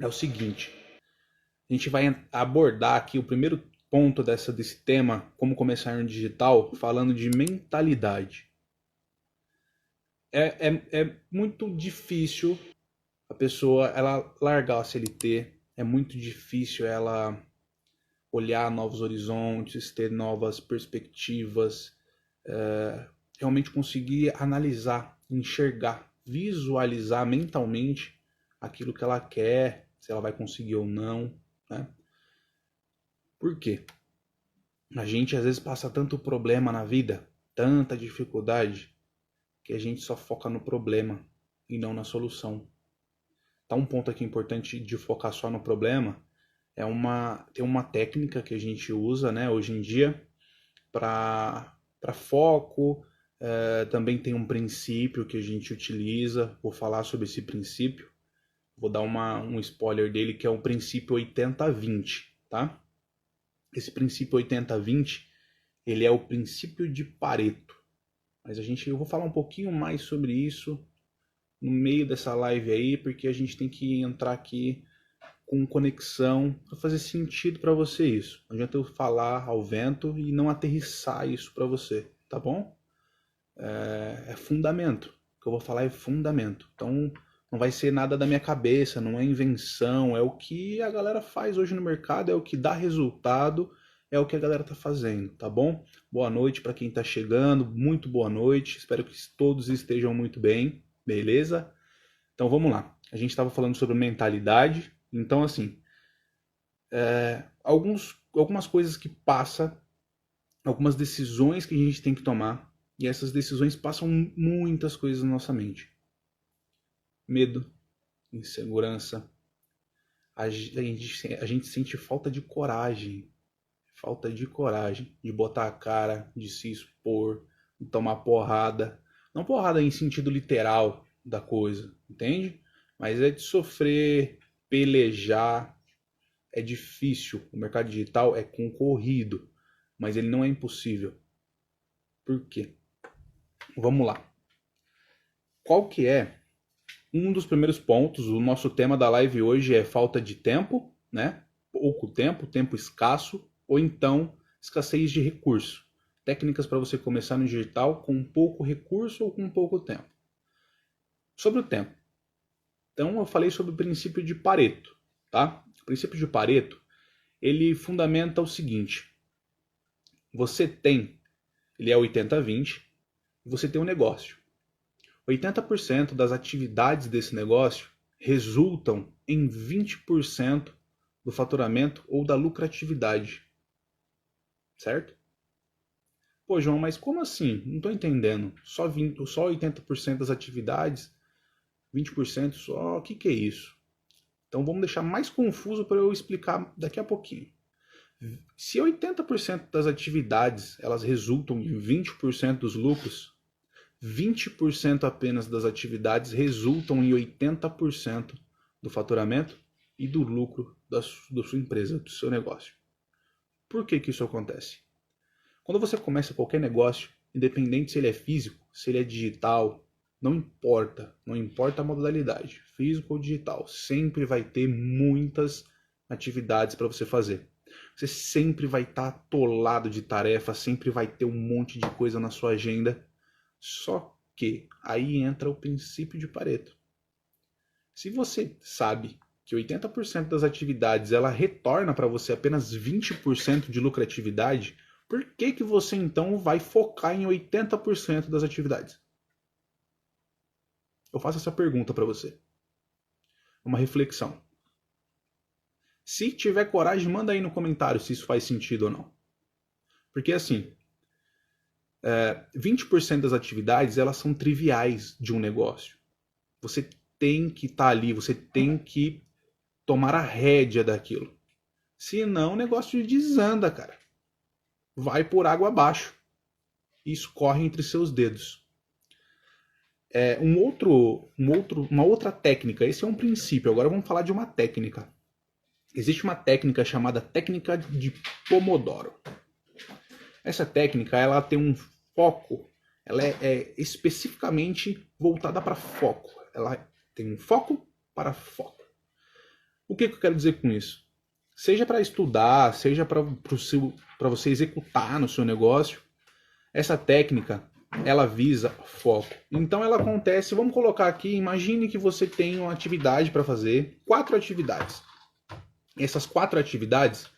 é o seguinte. A gente vai abordar aqui o primeiro ponto desse tema, como começar no digital, falando de mentalidade. É muito difícil a pessoa ela largar a CLT, é muito difícil ela olhar novos horizontes, ter novas perspectivas, realmente conseguir analisar, enxergar, visualizar mentalmente aquilo que ela quer, se ela vai conseguir ou não, né? Por quê? A gente às vezes passa tanto problema na vida, tanta dificuldade, que a gente só foca no problema e não na solução. Tá, um ponto aqui importante de focar só no problema tem uma técnica que a gente usa, né, hoje em dia para foco. Também tem um princípio que a gente utiliza. Vou falar sobre esse princípio. Vou dar um spoiler dele, que é o princípio 80-20, tá? Esse princípio 80-20, ele é o princípio de Pareto. Mas eu vou falar um pouquinho mais sobre isso no meio dessa live aí, porque a gente tem que entrar aqui com conexão para fazer sentido para você isso. Não adianta eu falar ao vento e não aterrissar isso para você, tá bom? É fundamento. O que eu vou falar é fundamento. Então não vai ser nada da minha cabeça, não é invenção, é o que a galera faz hoje no mercado, é o que dá resultado, é o que a galera tá fazendo, tá bom? Boa noite para quem tá chegando, muito boa noite. Espero que todos estejam muito bem, beleza? Então vamos lá. A gente estava falando sobre mentalidade. Então, assim, algumas coisas que passam, algumas decisões que a gente tem que tomar, e essas decisões passam muitas coisas na nossa mente. Medo, insegurança, a gente sente falta de coragem de botar a cara, de se expor, de tomar porrada. Não porrada em sentido literal da coisa, entende? Mas é de sofrer, pelejar. É difícil. O mercado digital é concorrido, mas ele não é impossível. Por quê? Vamos lá. Qual que é um dos primeiros pontos? O nosso tema da live hoje é falta de tempo, né? Pouco tempo, tempo escasso, ou então escassez de recurso. Técnicas para você começar no digital com pouco recurso ou com pouco tempo. Sobre o tempo. Então eu falei sobre o princípio de Pareto, tá? O princípio de Pareto, ele fundamenta o seguinte: ele é 80-20, você tem um negócio. 80% das atividades desse negócio resultam em 20% do faturamento ou da lucratividade. Certo? Pô, João, mas como assim? Não estou entendendo. Só 80% das atividades, 20% só. O que é isso? Então vamos deixar mais confuso para eu explicar daqui a pouquinho. Se 80% das atividades elas resultam em 20% dos lucros, 20% apenas das atividades resultam em 80% do faturamento e do lucro da sua empresa, do seu negócio. Por que isso acontece? Quando você começa qualquer negócio, independente se ele é físico, se ele é digital, não importa a modalidade, físico ou digital, sempre vai ter muitas atividades para você fazer. Você sempre vai estar atolado de tarefas, sempre vai ter um monte de coisa na sua agenda. Só que aí entra o princípio de Pareto. Se você sabe que 80% das atividades ela retorna para você apenas 20% de lucratividade, por que você então vai focar em 80% das atividades? Eu faço essa pergunta para você. Uma reflexão. Se tiver coragem, manda aí no comentário se isso faz sentido ou não. Porque assim, 20% das atividades elas são triviais de um negócio. Você tem que estar ali, você tem que tomar a rédea daquilo. Senão o negócio desanda, cara. Vai por água abaixo e escorre entre seus dedos. Uma outra técnica, esse é um princípio, agora vamos falar de uma técnica. Existe uma técnica chamada técnica de Pomodoro. Essa técnica ela tem um foco, ela é especificamente voltada para foco. Ela tem um foco para foco. O que eu quero dizer com isso? Seja para estudar, seja para você executar no seu negócio, essa técnica, ela visa foco. Então ela acontece, vamos colocar aqui, imagine que você tem uma atividade para fazer, 4 atividades. Essas 4 atividades,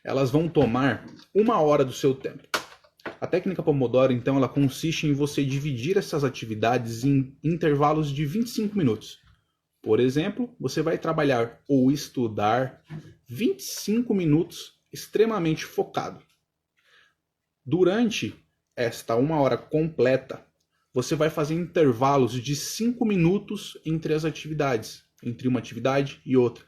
elas vão tomar 1 hora do seu tempo. A técnica Pomodoro, então, ela consiste em você dividir essas atividades em intervalos de 25 minutos. Por exemplo, você vai trabalhar ou estudar 25 minutos extremamente focado. Durante esta 1 hora completa, você vai fazer intervalos de 5 minutos entre as atividades, entre uma atividade e outra.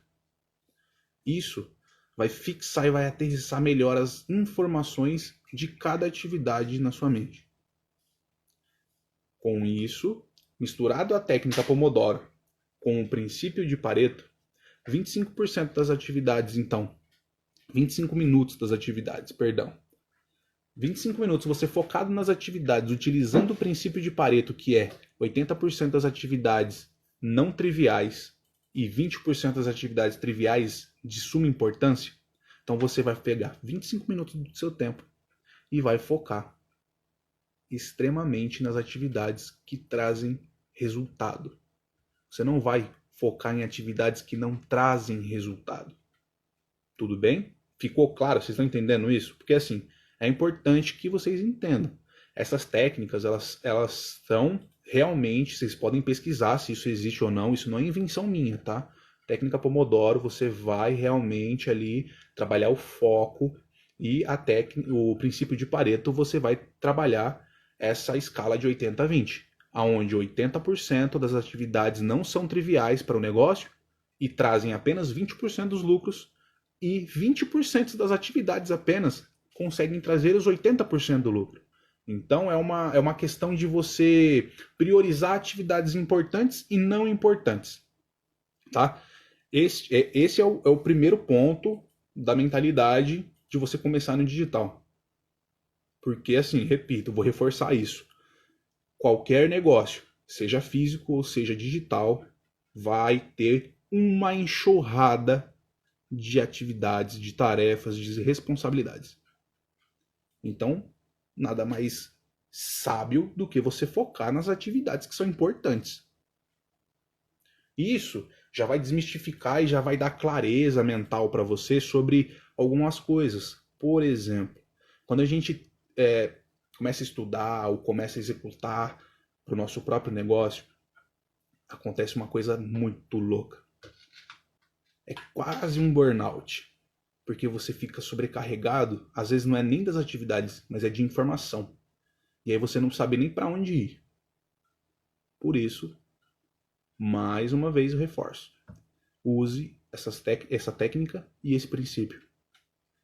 Isso vai fixar e vai aterrissar melhor as informações de cada atividade na sua mente. Com isso, misturado a técnica Pomodoro com o princípio de Pareto, 25% das atividades, então, 25 minutos das atividades, perdão. 25 minutos você focado nas atividades, utilizando o princípio de Pareto, que é 80% das atividades não triviais e 20% das atividades triviais de suma importância. Então você vai pegar 25 minutos do seu tempo e vai focar extremamente nas atividades que trazem resultado. Você não vai focar em atividades que não trazem resultado. Tudo bem? Ficou claro? Vocês estão entendendo isso? Porque assim, é importante que vocês entendam. Essas técnicas, elas são realmente, vocês podem pesquisar se isso existe ou não, isso não é invenção minha, tá? Técnica Pomodoro, você vai realmente ali trabalhar o foco e o princípio de Pareto, você vai trabalhar essa escala de 80-20, onde 80% das atividades não são triviais para o negócio e trazem apenas 20% dos lucros e 20% das atividades apenas conseguem trazer os 80% do lucro. Então é uma questão de você priorizar atividades importantes e não importantes. Tá? Esse é o primeiro ponto da mentalidade de você começar no digital. Porque, assim, repito, vou reforçar isso. Qualquer negócio, seja físico ou seja digital, vai ter uma enxurrada de atividades, de tarefas, de responsabilidades. Então, nada mais sábio do que você focar nas atividades que são importantes. Isso já vai desmistificar e já vai dar clareza mental para você sobre algumas coisas. Por exemplo, quando a gente começa a estudar ou começa a executar para o nosso próprio negócio, acontece uma coisa muito louca. É quase um burnout. Porque você fica sobrecarregado, às vezes não é nem das atividades, mas é de informação. E aí você não sabe nem para onde ir. Por isso, mais uma vez eu reforço. Use essa técnica e esse princípio.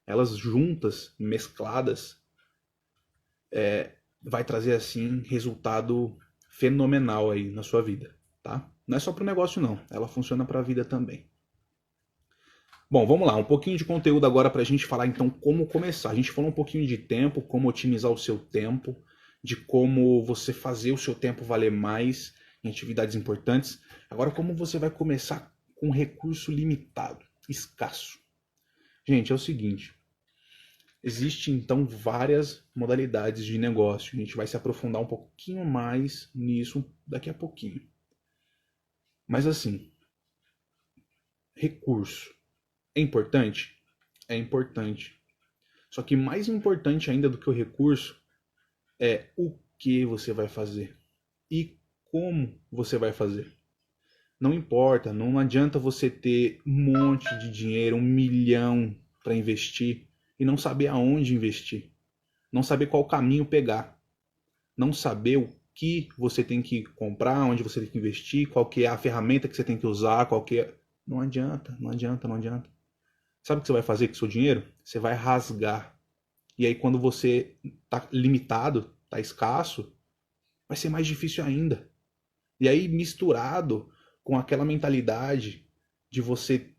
Elas juntas, mescladas, vai trazer assim resultado fenomenal aí na sua vida, tá? Não é só para o negócio não, ela funciona para a vida também. Bom, vamos lá, um pouquinho de conteúdo agora para a gente falar então como começar. A gente falou um pouquinho de tempo, como otimizar o seu tempo, de como você fazer o seu tempo valer mais em atividades importantes. Agora, como você vai começar com recurso limitado, escasso. Gente, é o seguinte, existem então várias modalidades de negócio. A gente vai se aprofundar um pouquinho mais nisso daqui a pouquinho. Mas assim, recurso. É importante? É importante. Só que mais importante ainda do que o recurso é o que você vai fazer e como você vai fazer. Não importa, não adianta você ter um monte de dinheiro, 1 milhão para investir e não saber aonde investir, não saber qual caminho pegar, não saber o que você tem que comprar, onde você tem que investir, qual que é a ferramenta que você tem que usar, qual que é... Não adianta. Sabe o que você vai fazer com o seu dinheiro? Você vai rasgar. E aí quando você está limitado, está escasso, vai ser mais difícil ainda. E aí misturado com aquela mentalidade de você,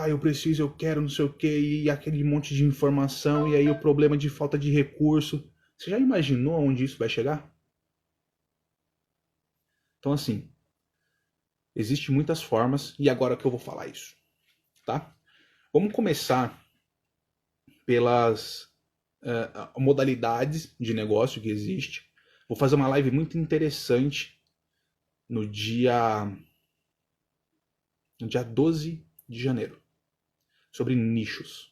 eu preciso, eu quero, não sei o que, e aquele monte de informação, e aí o problema de falta de recurso. Você já imaginou onde isso vai chegar? Então assim, existem muitas formas, e agora que eu vou falar isso. tá? Vamos começar pelas modalidades de negócio que existe. Vou fazer uma live muito interessante no dia 12 de janeiro, sobre nichos.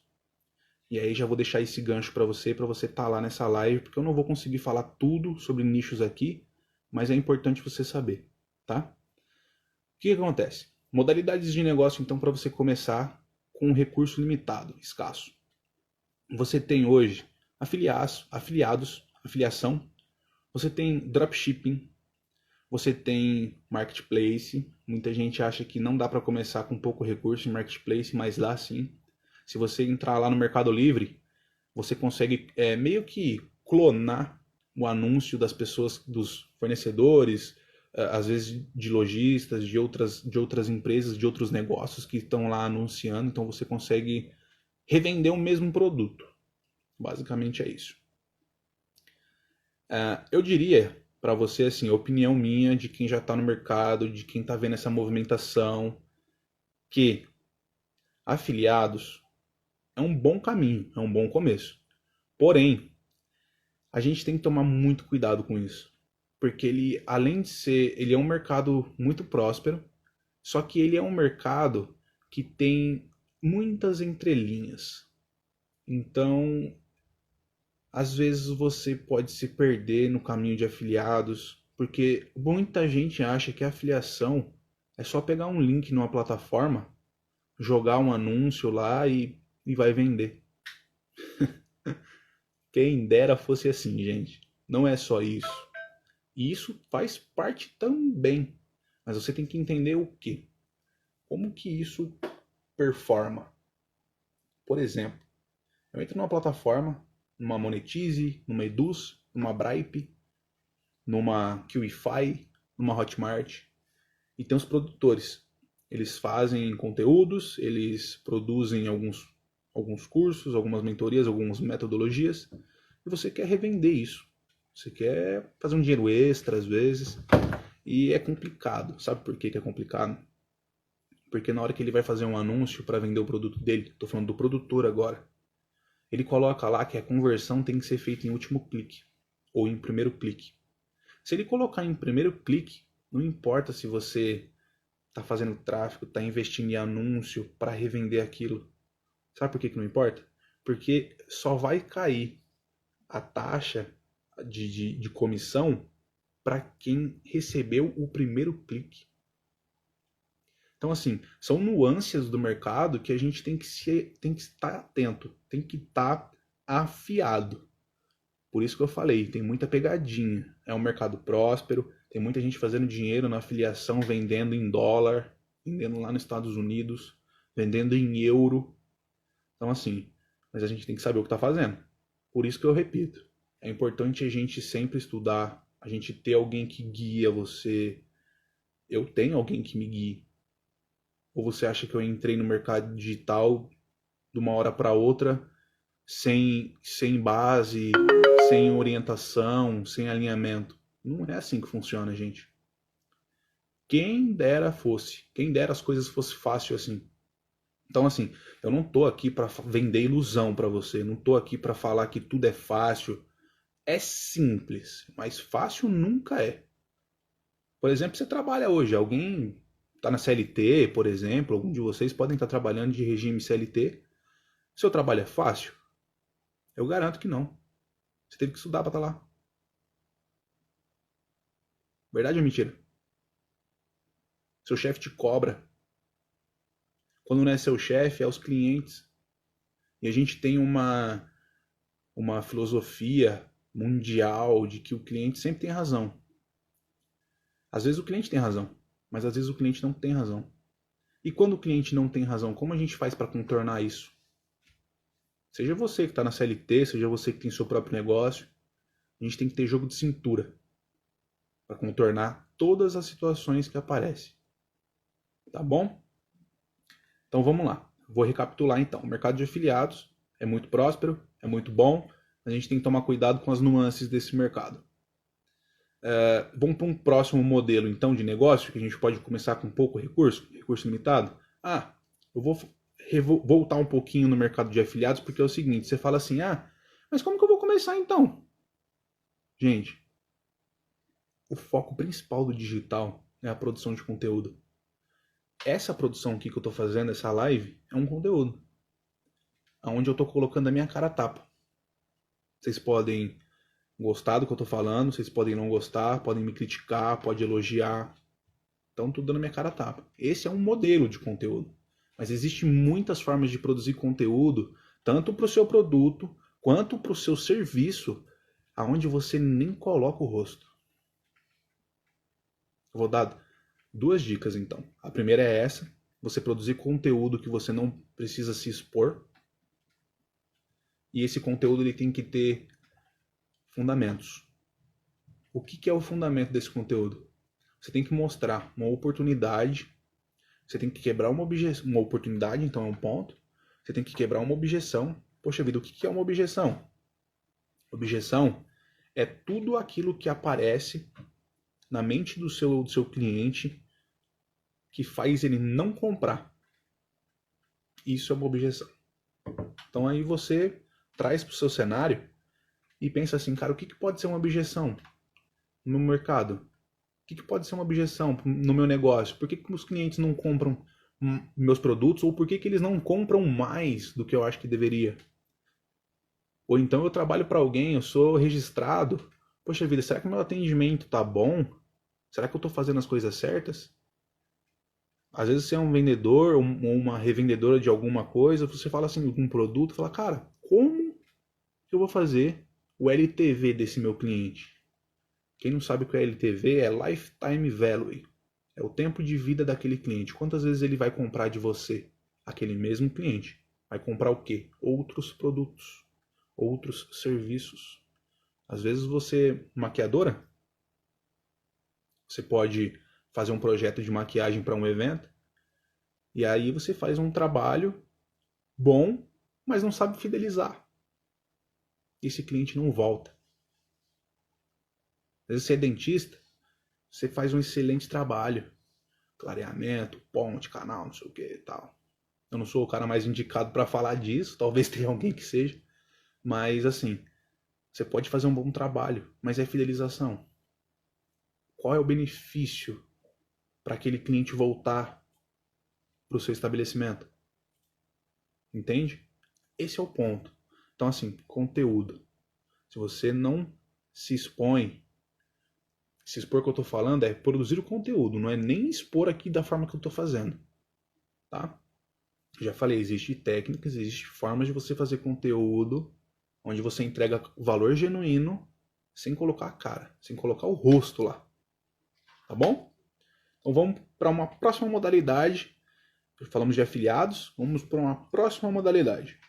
E aí já vou deixar esse gancho para você estar lá nessa live, porque eu não vou conseguir falar tudo sobre nichos aqui, mas é importante você saber, tá? O que acontece? Modalidades de negócio, então, para você começar com um recurso limitado, escasso. Você tem hoje afiliados, afiliação, você tem dropshipping, você tem marketplace. Muita gente acha que não dá para começar com pouco recurso em marketplace, mas dá sim. Se você entrar lá no Mercado Livre, você consegue meio que clonar o anúncio das pessoas, dos fornecedores, às vezes de lojistas, de outras empresas, de outros negócios que estão lá anunciando. Então você consegue revender o mesmo produto. Basicamente é isso. Eu diria para você, assim, a opinião minha de quem já está no mercado, de quem está vendo essa movimentação, que afiliados é um bom caminho, é um bom começo. Porém, a gente tem que tomar muito cuidado com isso, porque ele, além de ser, ele é um mercado muito próspero, só que ele é um mercado que tem muitas entrelinhas. Então, às vezes você pode se perder no caminho de afiliados, porque muita gente acha que a afiliação é só pegar um link numa plataforma, jogar um anúncio lá e vai vender. Quem dera fosse assim, gente. Não é só isso. E isso faz parte também. Mas você tem que entender o quê? Como que isso performa? Por exemplo, eu entro numa plataforma, numa Monetize, numa Eduz, numa Bripe, numa QIFI, numa Hotmart, e tem os produtores. Eles fazem conteúdos, eles produzem alguns cursos, algumas mentorias, algumas metodologias, e você quer revender isso. Você quer fazer um dinheiro extra às vezes, e é complicado. Sabe por que é complicado? Porque na hora que ele vai fazer um anúncio para vender o produto dele, estou falando do produtor agora, ele coloca lá que a conversão tem que ser feita em último clique, ou em primeiro clique. Se ele colocar em primeiro clique, não importa se você está fazendo tráfego, está investindo em anúncio para revender aquilo. Sabe por que não importa? Porque só vai cair a taxa de comissão para quem recebeu o primeiro clique. Então, assim, são nuances do mercado que a gente tem que estar atento, tem que estar afiado. Por isso que eu falei, tem muita pegadinha. É um mercado próspero, tem muita gente fazendo dinheiro na afiliação, vendendo em dólar, vendendo lá nos Estados Unidos, vendendo em euro. Então, assim, mas a gente tem que saber o que está fazendo. Por isso que eu repito, é importante a gente sempre estudar, a gente ter alguém que guia você. Eu tenho alguém que me guie. Ou você acha que eu entrei no mercado digital de uma hora para outra sem base, sem orientação, sem alinhamento? Não é assim que funciona, gente. Quem dera fosse, quem dera as coisas fossem fácil assim. Então, assim, eu não tô aqui para vender ilusão para você, não tô aqui para falar que tudo é fácil. É simples, mas fácil nunca é. Por exemplo, você trabalha hoje, alguém está na CLT, por exemplo, algum de vocês podem estar trabalhando de regime CLT. Seu trabalho é fácil? Eu garanto que não. Você teve que estudar para estar lá. Verdade ou mentira? Seu chefe te cobra. Quando não é seu chefe, é os clientes. E a gente tem uma filosofia mundial de que o cliente sempre tem razão. Às vezes o cliente tem razão, mas às vezes o cliente não tem razão. E quando o cliente não tem razão, como a gente faz para contornar isso? Seja você que está na CLT, seja você que tem seu próprio negócio, a gente tem que ter jogo de cintura para contornar todas as situações que aparecem. Tá bom? Então vamos lá. Vou recapitular então. O mercado de afiliados é muito próspero, é muito bom. A gente tem que tomar cuidado com as nuances desse mercado. Vamos para um próximo modelo então de negócio, que a gente pode começar com pouco recurso limitado. Eu vou voltar um pouquinho no mercado de afiliados, porque é o seguinte, você fala assim, mas como que eu vou começar então? Gente, o foco principal do digital é a produção de conteúdo. Essa produção aqui que eu estou fazendo, essa live, é um conteúdo. Onde eu estou colocando a minha cara a tapa. Vocês podem gostar do que eu estou falando, vocês podem não gostar, podem me criticar, podem elogiar. Então, tudo na minha cara a tapa. Esse é um modelo de conteúdo. Mas existem muitas formas de produzir conteúdo, tanto para o seu produto, quanto para o seu serviço, aonde você nem coloca o rosto. Eu vou dar 2 dicas, então. A primeira é essa, você produzir conteúdo que você não precisa se expor. E esse conteúdo ele tem que ter fundamentos. O que é o fundamento desse conteúdo? Você tem que mostrar uma oportunidade, você tem que quebrar uma oportunidade, então é um ponto. Você tem que quebrar uma objeção. Poxa vida, o que é uma objeção? Objeção é tudo aquilo que aparece na mente do seu cliente que faz ele não comprar. Isso é uma objeção. Então aí você traz para o seu cenário e pensa assim, cara, o que pode ser uma objeção no meu mercado? O que pode ser uma objeção no meu negócio? Por que os clientes não compram meus produtos? Ou por que eles não compram mais do que eu acho que deveria? Ou então eu trabalho para alguém, eu sou registrado. Poxa vida, será que meu atendimento tá bom? Será que eu estou fazendo as coisas certas? Às vezes você é um vendedor ou uma revendedora de alguma coisa, você fala assim, um produto, fala, cara, como eu vou fazer o LTV desse meu cliente? Quem não sabe o que é LTV é Lifetime Value. É o tempo de vida daquele cliente. Quantas vezes ele vai comprar de você? Aquele mesmo cliente. Vai comprar o quê? Outros produtos. Outros serviços. Às vezes você, maquiadora, você pode fazer um projeto de maquiagem para um evento. E aí você faz um trabalho bom, mas não sabe fidelizar. Esse cliente não volta. Às vezes você é dentista, você faz um excelente trabalho. Clareamento, ponte, canal, não sei o que e tal. Eu não sou o cara mais indicado para falar disso, talvez tenha alguém que seja. Mas assim, você pode fazer um bom trabalho, mas é fidelização. Qual é o benefício para aquele cliente voltar para o seu estabelecimento? Entende? Esse é o ponto. Então assim, conteúdo. Se você não se expõe, se expor que eu estou falando é produzir o conteúdo, não é nem expor aqui da forma que eu estou fazendo, tá? Já falei, existem técnicas, existem formas de você fazer conteúdo onde você entrega valor genuíno sem colocar a cara, sem colocar o rosto lá, tá bom? Então vamos para uma próxima modalidade. Falamos de afiliados, vamos para uma próxima modalidade.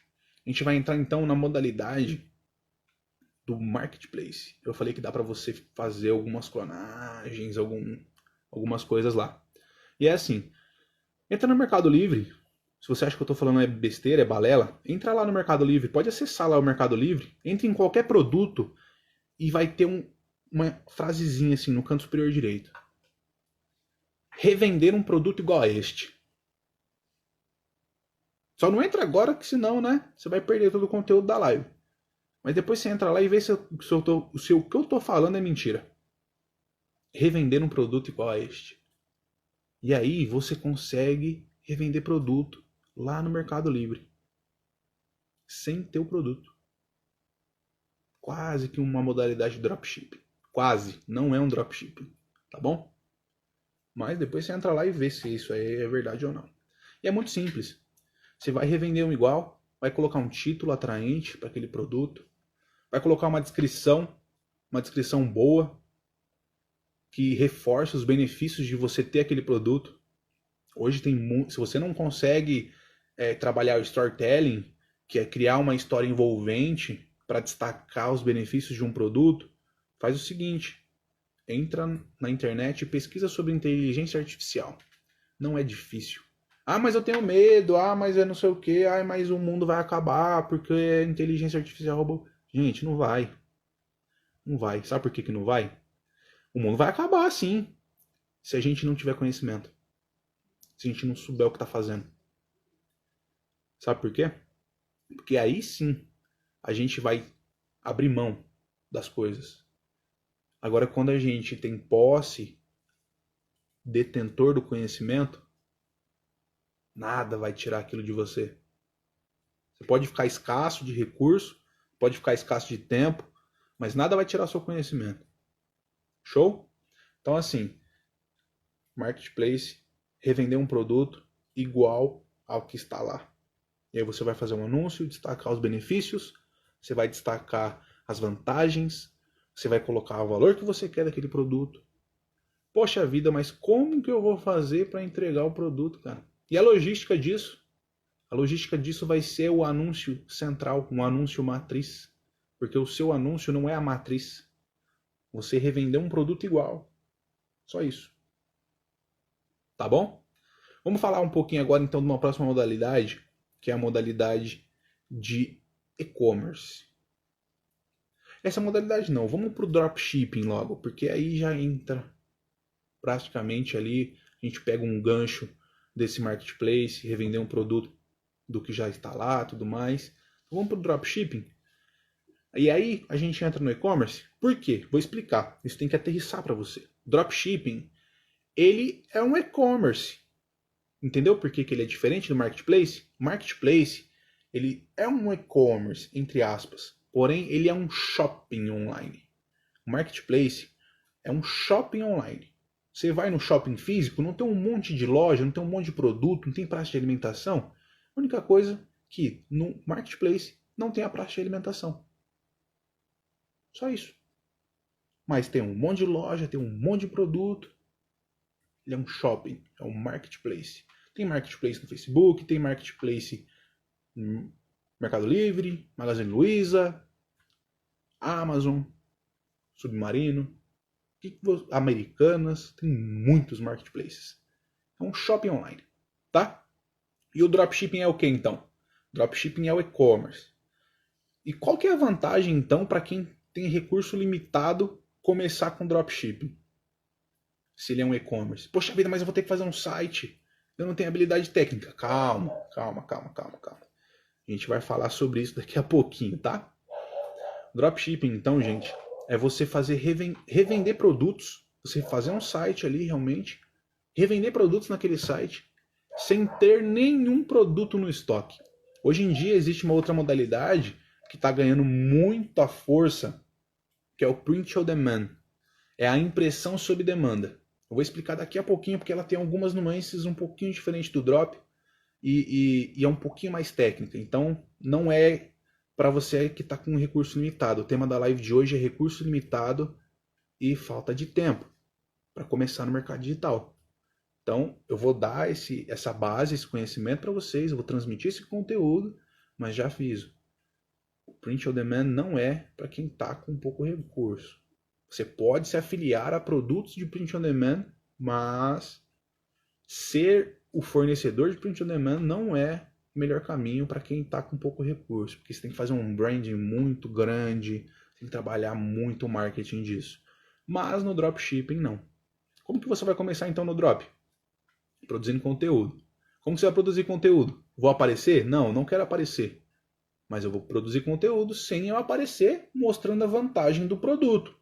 A gente vai entrar então na modalidade do marketplace. Eu falei que dá para você fazer algumas clonagens, algumas coisas lá. E é assim, entra no Mercado Livre. Se você acha que eu estou falando é besteira, é balela, entra lá no Mercado Livre, pode acessar lá o Mercado Livre, entre em qualquer produto e vai ter uma frasezinha assim no canto superior direito. Revender um produto igual a este. Só não entra agora que senão, né, você vai perder todo o conteúdo da live. Mas depois você entra lá e vê se o que eu estou falando é mentira. Revender um produto igual a este. E aí você consegue revender produto lá no Mercado Livre. Sem ter o produto. Quase que uma modalidade de dropshipping. Quase. Não é um dropshipping. Tá bom? Mas depois você entra lá e vê se isso aí é verdade ou não. E é muito simples. Você vai revender um igual, vai colocar um título atraente para aquele produto, vai colocar uma descrição boa, que reforce os benefícios de você ter aquele produto. Hoje tem muito, se você não consegue trabalhar o storytelling, que é criar uma história envolvente para destacar os benefícios de um produto, faz o seguinte, entra na internet e pesquisa sobre inteligência artificial. Não é difícil. Mas eu tenho medo, mas eu não sei o que, mas o mundo vai acabar porque a inteligência artificial roubou. Gente, não vai. Não vai. Sabe por que não vai? O mundo vai acabar sim, se a gente não tiver conhecimento. Se a gente não souber o que está fazendo. Sabe por quê? Porque aí sim a gente vai abrir mão das coisas. Agora, quando a gente tem posse, detentor do conhecimento, nada vai tirar aquilo de você. Você pode ficar escasso de recurso, pode ficar escasso de tempo, mas nada vai tirar seu conhecimento. Show? Então, assim, marketplace, revender um produto igual ao que está lá. E aí você vai fazer um anúncio, destacar os benefícios, você vai destacar as vantagens, você vai colocar o valor que você quer daquele produto. Poxa vida, mas como que eu vou fazer para entregar o produto, cara? E a logística disso? A logística disso vai ser o anúncio central, um anúncio matriz. Porque o seu anúncio não é a matriz. Você revender um produto igual. Só isso. Tá bom? Vamos falar um pouquinho agora então de uma próxima modalidade, que é a modalidade de e-commerce. Essa modalidade não, vamos para o dropshipping logo, porque aí já entra praticamente ali, a gente pega um gancho desse marketplace, revender um produto do que já está lá, tudo mais. Vamos para o dropshipping. E aí a gente entra no e-commerce. Por quê? Vou explicar. Isso tem que aterrissar para você. Dropshipping, ele é um e-commerce. Entendeu por que ele é diferente do marketplace? Marketplace, ele é um e-commerce, entre aspas. Porém, ele é um shopping online. O marketplace é um shopping online. Você vai no shopping físico, não tem um monte de loja, não tem um monte de produto, não tem praça de alimentação. A única coisa que no marketplace não tem a praça de alimentação. Só isso. Mas tem um monte de loja, tem um monte de produto. Ele é um shopping, é um marketplace. Tem marketplace no Facebook, tem marketplace no Mercado Livre, Magazine Luiza, Amazon, Submarino, Americanas, tem muitos marketplaces. É um shopping online, tá? E o dropshipping é o que então? Dropshipping é o e-commerce. E qual que é a vantagem então para quem tem recurso limitado começar com dropshipping? Se ele é um e-commerce. Poxa vida, mas eu vou ter que fazer um site. Eu não tenho habilidade técnica. Calma. A gente vai falar sobre isso daqui a pouquinho, tá? Dropshipping, então, gente, é você fazer revender produtos. Você fazer um site ali realmente. Revender produtos naquele site sem ter nenhum produto no estoque. Hoje em dia existe uma outra modalidade que está ganhando muita força, que é o print on demand. É a impressão sob demanda. Eu vou explicar daqui a pouquinho, porque ela tem algumas nuances um pouquinho diferentes do drop e é um pouquinho mais técnica. Então, não é para você que está com um recurso limitado. O tema da live de hoje é recurso limitado e falta de tempo para começar no mercado digital. Então, eu vou dar essa base, esse conhecimento para vocês, eu vou transmitir esse conteúdo, mas já aviso. O print on demand não é para quem está com pouco recurso. Você pode se afiliar a produtos de print on demand, mas ser o fornecedor de print on demand não é o melhor caminho para quem está com pouco recurso, porque você tem que fazer um branding muito grande, tem que trabalhar muito o marketing disso. Mas no dropshipping não. Como que você vai começar então no drop? Produzindo conteúdo. Como você vai produzir conteúdo? Vou aparecer? Não, não quero aparecer. Mas eu vou produzir conteúdo sem eu aparecer, mostrando a vantagem do produto.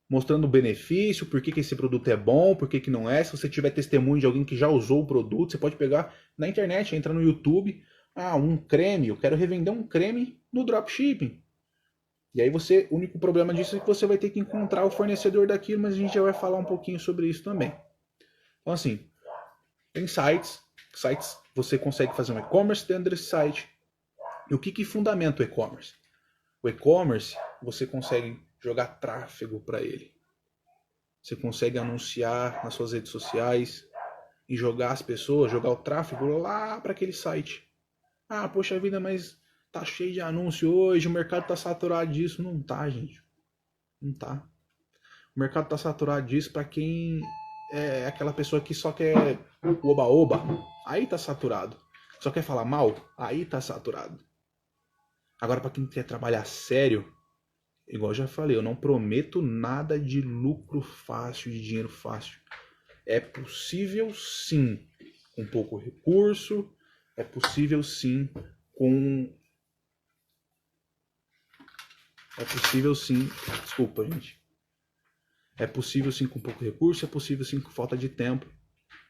Mostrando o benefício, por que esse produto é bom, por que não é. Se você tiver testemunho de alguém que já usou o produto, você pode pegar na internet, entra no YouTube. Ah, um creme, eu quero revender um creme no dropshipping. E aí você, o único problema disso é que você vai ter que encontrar o fornecedor daquilo, mas a gente já vai falar um pouquinho sobre isso também. Então assim, tem sites você consegue fazer um e-commerce dentro desse site. E o que fundamenta o e-commerce? O e-commerce, você consegue jogar tráfego para ele. Você consegue anunciar nas suas redes sociais e jogar as pessoas, jogar o tráfego lá para aquele site. Ah, poxa vida, mas tá cheio de anúncio hoje, o mercado tá saturado disso. Não tá, gente. Não tá. O mercado tá saturado disso para quem é aquela pessoa que só quer oba-oba. Aí tá saturado. Só quer falar mal? Aí tá saturado. Agora, para quem quer trabalhar sério, igual eu já falei, eu não prometo nada de lucro fácil, de dinheiro fácil. É possível sim, com pouco recurso, É possível sim com... É possível sim... Desculpa, gente. É possível sim com pouco recurso, é possível sim com falta de tempo.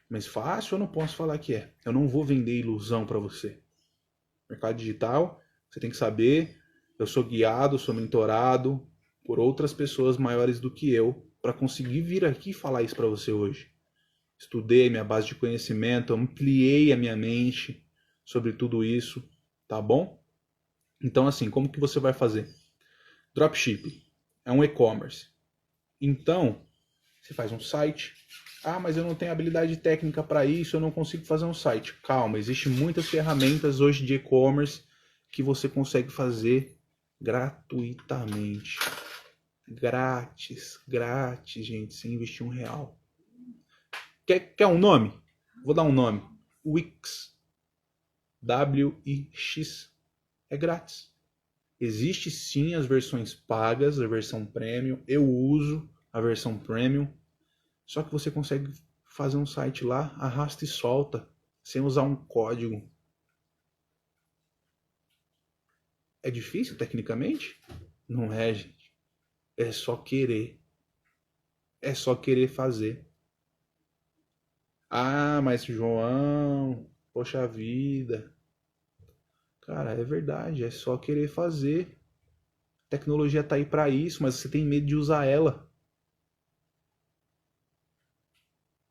Mas fácil eu não posso falar que é. Eu não vou vender ilusão para você. Mercado digital, você tem que saber, eu sou guiado, sou mentorado por outras pessoas maiores do que eu para conseguir vir aqui e falar isso para você hoje. Estudei minha base de conhecimento, ampliei a minha mente sobre tudo isso, tá bom? Então assim, como que você vai fazer? Dropshipping é um e-commerce. Então, você faz um site. Ah, mas eu não tenho habilidade técnica para isso, eu não consigo fazer um site. Calma, existem muitas ferramentas hoje de e-commerce que você consegue fazer gratuitamente. Grátis, grátis, gente, sem investir R$ 1. Quer um nome? Vou dar um nome. Wix. W-I-X. É grátis. Existe sim as versões pagas, a versão premium. Eu uso a versão premium. Só que você consegue fazer um site lá, arrasta e solta, sem usar um código. É difícil tecnicamente? Não é, gente. É só querer. É só querer fazer. Ah, mas João, poxa vida. Cara, é verdade, é só querer fazer. A tecnologia tá aí para isso, mas você tem medo de usar ela.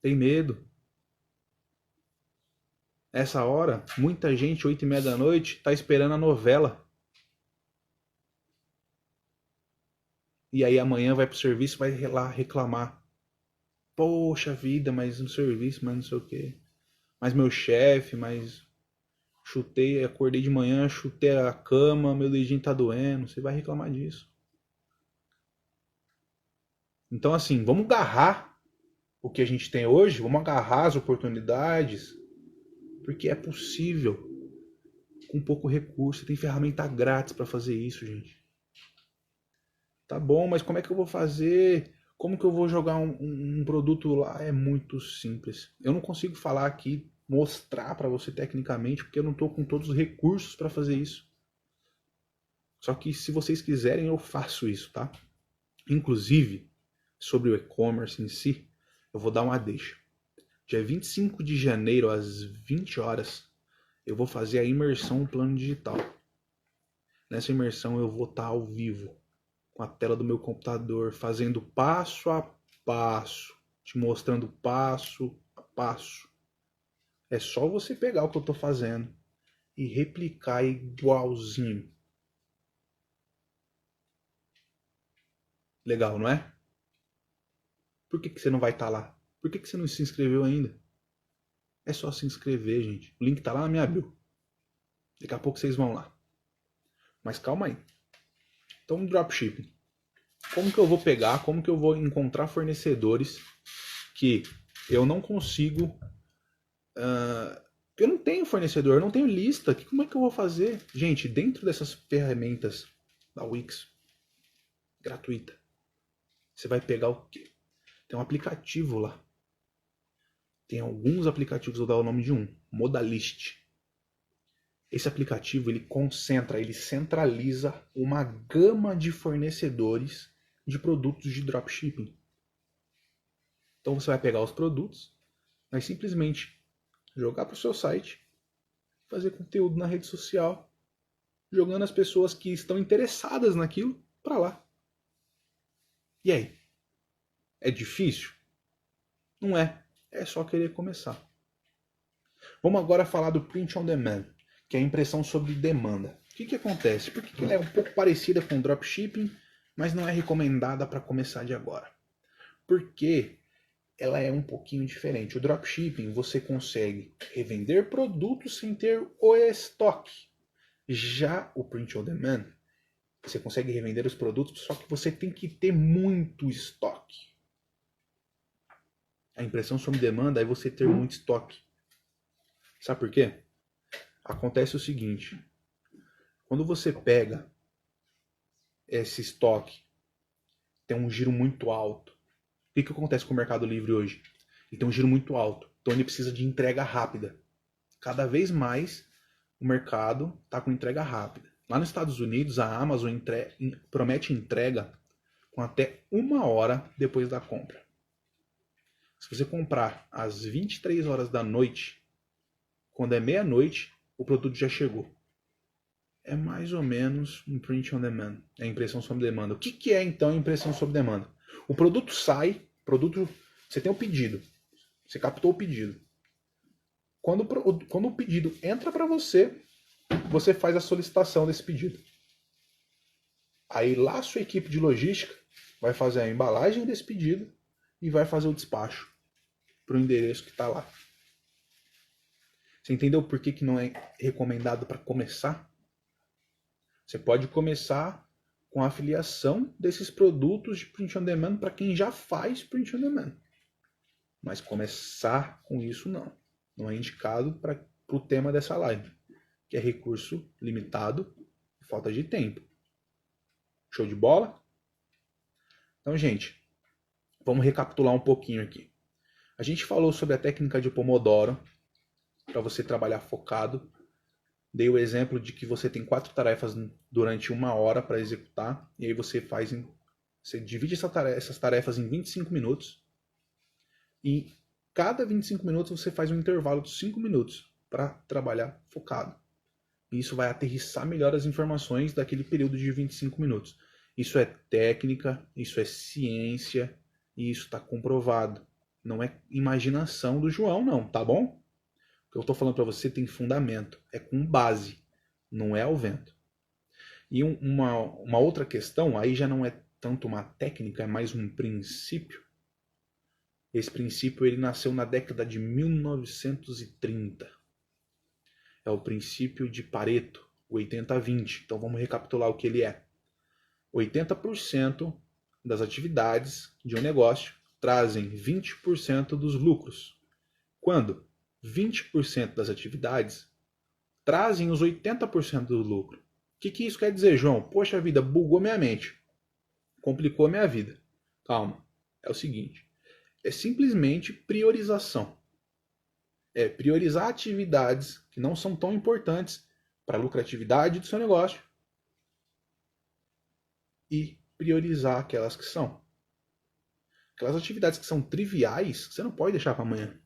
Tem medo. Essa hora, muita gente, 8h30 da noite, tá esperando a novela. E aí amanhã vai pro serviço e vai lá reclamar. Poxa vida, mas no serviço, mas não sei o quê. Mas meu chefe, mas chutei, acordei de manhã, chutei a cama, meu dedinho tá doendo. Você vai reclamar disso. Então assim, vamos agarrar o que a gente tem hoje, vamos agarrar as oportunidades, porque é possível com pouco recurso. Tem ferramenta grátis para fazer isso, gente. Tá bom, mas como é que eu vou fazer? Como que eu vou jogar um produto lá? É muito simples. Eu não consigo falar aqui, mostrar para você tecnicamente, porque eu não estou com todos os recursos para fazer isso. Só que se vocês quiserem, eu faço isso, tá? Inclusive, sobre o e-commerce em si, eu vou dar uma deixa. Dia 25 de janeiro, às 20 horas, eu vou fazer a imersão Plano Digital. Nessa imersão eu vou estar ao vivo, com a tela do meu computador, fazendo passo a passo, te mostrando passo a passo. É só você pegar o que eu estou fazendo e replicar igualzinho. Legal, não é? Por que você não vai estar lá? Por que você não se inscreveu ainda? É só se inscrever, gente. O link está lá na minha bio. Daqui a pouco vocês vão lá. Mas calma aí. Então, dropshipping. Como que eu vou pegar, como que eu vou encontrar fornecedores que eu não consigo... eu não tenho fornecedor, eu não tenho lista. Como é que eu vou fazer? Gente, dentro dessas ferramentas da Wix, gratuita, você vai pegar o quê? Tem um aplicativo lá. Tem alguns aplicativos, eu vou dar o nome de um. Modalist. Esse aplicativo, ele concentra, ele centraliza uma gama de fornecedores de produtos de dropshipping. Então você vai pegar os produtos, vai simplesmente jogar para o seu site, fazer conteúdo na rede social, jogando as pessoas que estão interessadas naquilo para lá. E aí? É difícil? Não é. É só querer começar. Vamos agora falar do Print on Demand, que é a impressão sob demanda. O que acontece? Por que ela é um pouco parecida com dropshipping, mas não é recomendada para começar de agora? Porque ela é um pouquinho diferente. O dropshipping, você consegue revender produtos sem ter o estoque. Já o Print on Demand, você consegue revender os produtos, só que você tem que ter muito estoque. A impressão sob demanda é você ter muito estoque. Sabe por quê? Acontece o seguinte. Quando você pega esse estoque, tem um giro muito alto. O que acontece com o Mercado Livre hoje? Ele tem um giro muito alto. Então ele precisa de entrega rápida. Cada vez mais o mercado está com entrega rápida. Lá nos Estados Unidos, a Amazon promete entrega com até 1 hora depois da compra. Se você comprar às 23 horas da noite, quando é meia-noite, o produto já chegou. É mais ou menos um print on demand, é impressão sob demanda. O que é então impressão sob demanda? O produto sai, você tem o pedido, você captou o pedido. Quando o pedido entra para você, você faz a solicitação desse pedido. Aí lá a sua equipe de logística vai fazer a embalagem desse pedido e vai fazer o despacho para o endereço que está lá. Você entendeu por que não é recomendado para começar? Você pode começar com a afiliação desses produtos de print on demand para quem já faz print on demand. Mas começar com isso não. Não é indicado para o tema dessa live, que é recurso limitado e falta de tempo. Show de bola? Então, gente, vamos recapitular um pouquinho aqui. A gente falou sobre a técnica de Pomodoro para você trabalhar focado. Dei o exemplo de que você tem 4 tarefas durante 1 hora para executar, e aí você divide essas tarefas em 25 minutos, e cada 25 minutos você faz um intervalo de 5 minutos para trabalhar focado. E isso vai aterrissar melhor as informações daquele período de 25 minutos. Isso é técnica, isso é ciência, e isso está comprovado. Não é imaginação do João, não, tá bom? O que eu estou falando para você tem fundamento, é com base, não é ao vento. E uma outra questão, aí já não é tanto uma técnica, é mais um princípio. Esse princípio ele nasceu na década de 1930. É o princípio de Pareto, o 80-20. Então vamos recapitular o que ele é. 80% das atividades de um negócio trazem 20% dos lucros. Quando 20% das atividades trazem os 80% do lucro. O que isso quer dizer, João? Poxa vida, bugou minha mente. Complicou minha vida. Calma. É o seguinte. É simplesmente priorização. É priorizar atividades que não são tão importantes para a lucratividade do seu negócio e priorizar aquelas que são. Aquelas atividades que são triviais, você não pode deixar para amanhã.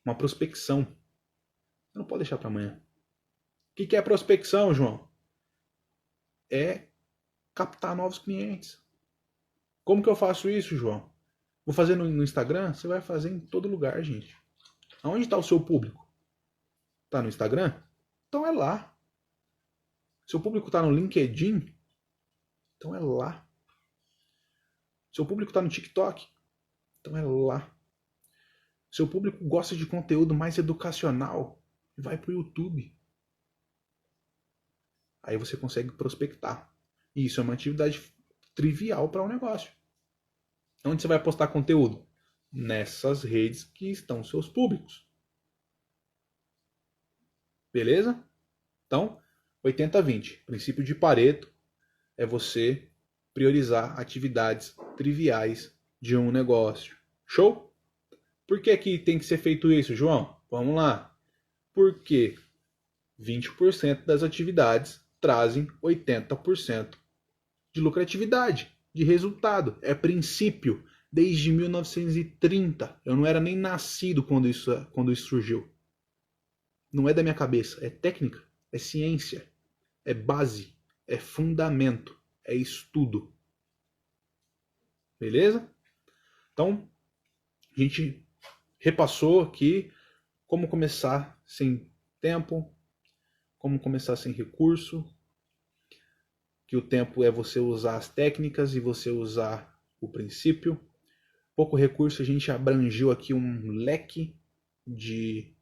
Uma prospecção, você não pode deixar para amanhã. O que é prospecção, João? É captar novos clientes. Como que eu faço isso, João? Vou fazer no Instagram? Você vai fazer em todo lugar, gente. Aonde está o seu público? Está no Instagram? Então é lá. Seu público está no LinkedIn? Então é lá. Seu público está no TikTok? Então é lá. Seu público gosta de conteúdo mais educacional? Vai para o YouTube. Aí você consegue prospectar. E isso é uma atividade trivial para um negócio. Onde você vai postar conteúdo? Nessas redes que estão seus públicos. Beleza? Então, 80-20. Princípio de Pareto é você priorizar atividades triviais de um negócio. Show? Por que tem que ser feito isso, João? Vamos lá. Porque 20% das atividades trazem 80% de lucratividade, de resultado. É princípio. Desde 1930. Eu não era nem nascido quando isso surgiu. Não é da minha cabeça. É técnica, é ciência, é base, é fundamento, é estudo. Beleza? Então, a gente repassou aqui como começar sem tempo, como começar sem recurso, que o tempo é você usar as técnicas e você usar o princípio. Pouco recurso, a gente abrangiu aqui um leque de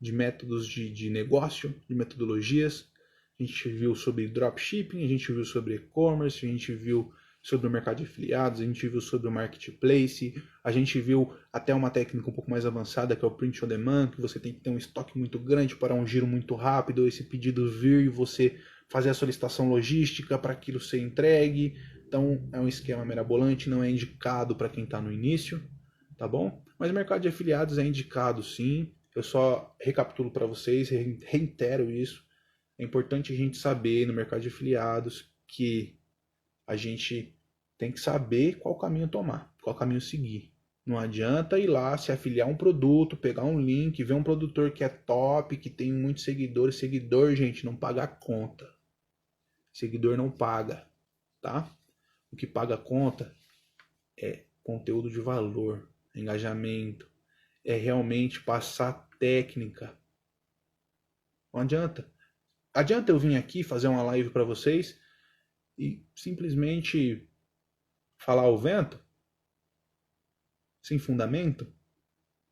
métodos de negócio, de metodologias. A gente viu sobre dropshipping, a gente viu sobre e-commerce, a gente viu sobre o mercado de afiliados, a gente viu sobre o marketplace, a gente viu até uma técnica um pouco mais avançada que é o print on demand, que você tem que ter um estoque muito grande para um giro muito rápido, esse pedido vir e você fazer a solicitação logística para aquilo ser entregue. Então é um esquema mirabolante, não é indicado para quem está no início, tá bom? Mas o mercado de afiliados é indicado sim, eu só recapitulo para vocês, reitero isso. É importante a gente saber no mercado de afiliados que a gente tem que saber qual caminho tomar, qual caminho seguir. Não adianta ir lá se afiliar a um produto, pegar um link, ver um produtor que é top, que tem muitos seguidores. Seguidor, gente, não paga a conta. Seguidor não paga, tá? O que paga a conta é conteúdo de valor, engajamento, é realmente passar técnica. Não adianta. Adianta eu vir aqui fazer uma live para vocês e simplesmente falar ao vento? Sem fundamento?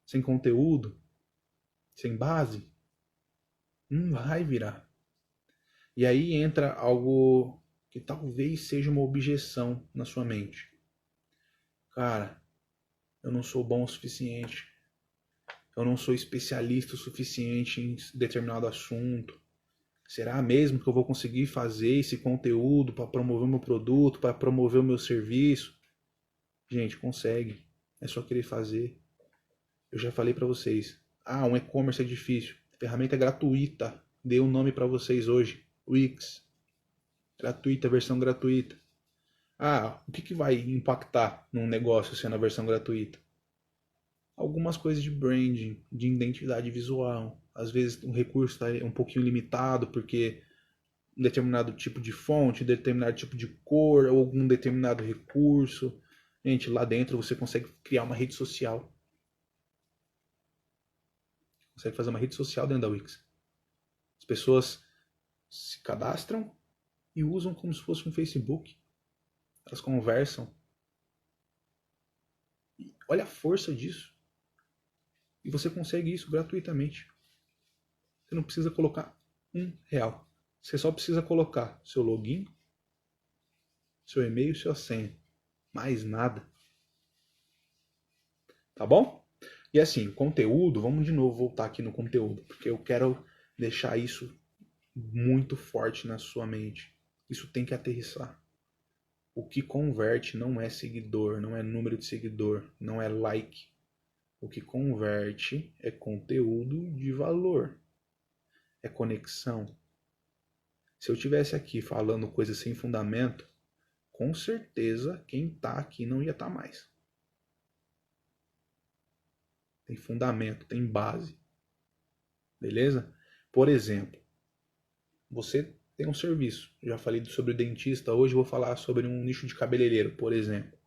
Sem conteúdo? Sem base? Não vai virar. E aí entra algo que talvez seja uma objeção na sua mente. Cara, eu não sou bom o suficiente. Eu não sou especialista o suficiente em determinado assunto. Será mesmo que eu vou conseguir fazer esse conteúdo para promover o meu produto, para promover o meu serviço? Gente, consegue. É só querer fazer. Eu já falei para vocês. Um e-commerce é difícil. Ferramenta gratuita. Dei um nome para vocês hoje. Wix. Gratuita, versão gratuita. O que vai impactar num negócio sendo a versão gratuita? Algumas coisas de branding, de identidade visual. Às vezes o recurso está um pouquinho limitado porque um determinado tipo de fonte, determinado tipo de cor ou algum determinado recurso. Gente, lá dentro você consegue criar uma rede social. Consegue fazer uma rede social dentro da Wix. As pessoas se cadastram e usam como se fosse um Facebook. Elas conversam. E olha a força disso. E você consegue isso gratuitamente. Você não precisa colocar R$1. Você só precisa colocar seu login, seu e-mail e sua senha. Mais nada. Tá bom? E assim, conteúdo, vamos de novo voltar aqui no conteúdo, porque eu quero deixar isso muito forte na sua mente. Isso tem que aterrissar. O que converte não é seguidor, não é número de seguidor, não é like. O que converte é conteúdo de valor. É conexão. Se eu tivesse aqui falando coisas sem fundamento, com certeza quem está aqui não ia estar mais. Tem fundamento, tem base. Beleza? Por exemplo, você tem um serviço. Eu já falei sobre o dentista, hoje eu vou falar sobre um nicho de cabeleireiro, por exemplo.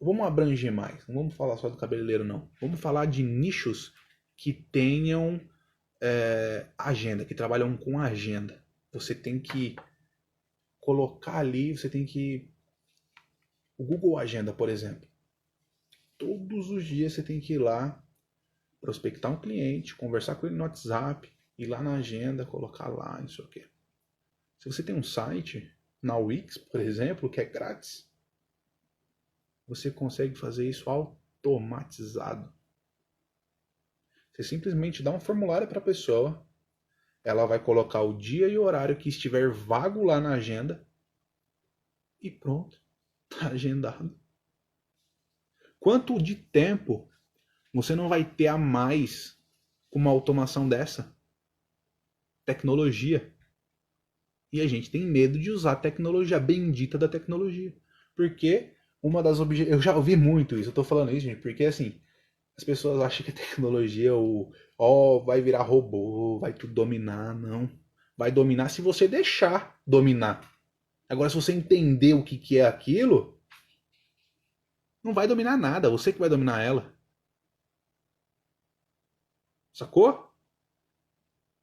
Vamos abranger mais, não vamos falar só do cabeleireiro não. Vamos falar de nichos que tenham agenda, que trabalham com agenda. Você tem que colocar ali, você tem que... O Google Agenda, por exemplo. Todos os dias você tem que ir lá, prospectar um cliente, conversar com ele no WhatsApp, ir lá na agenda, colocar lá, não sei o quê. Se você tem um site, na Wix, por exemplo, que é grátis, você consegue fazer isso automatizado. Você simplesmente dá um formulário para a pessoa, ela vai colocar o dia e o horário que estiver vago lá na agenda e pronto, está agendado. Quanto de tempo você não vai ter a mais com uma automação dessa? Tecnologia. E a gente tem medo de usar a tecnologia, a bendita da tecnologia. Porque uma das objetivos... Eu já ouvi muito isso, eu tô falando isso, gente, porque assim, as pessoas acham que a tecnologia vai virar robô, vai tudo dominar. Não. Vai dominar se você deixar dominar. Agora, se você entender o que é aquilo, não vai dominar nada, você que vai dominar ela. Sacou?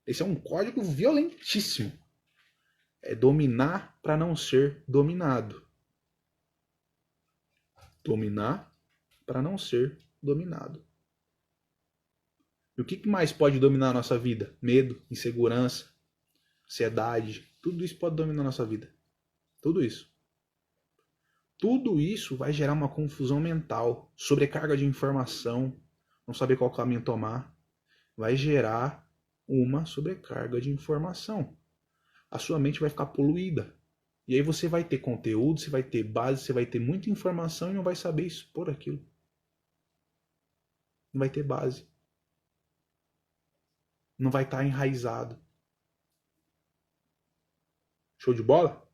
Esse é um código violentíssimo. É dominar para não ser dominado. Dominar para não ser dominado. E o que mais pode dominar a nossa vida? Medo, insegurança, ansiedade. Tudo isso pode dominar a nossa vida. Tudo isso. Tudo isso vai gerar uma confusão mental, sobrecarga de informação, não saber qual caminho tomar. Vai gerar uma sobrecarga de informação. A sua mente vai ficar poluída. E aí você vai ter conteúdo, você vai ter base, você vai ter muita informação e não vai saber expor aquilo. Não vai ter base. não vai estar enraizado. Show de bola?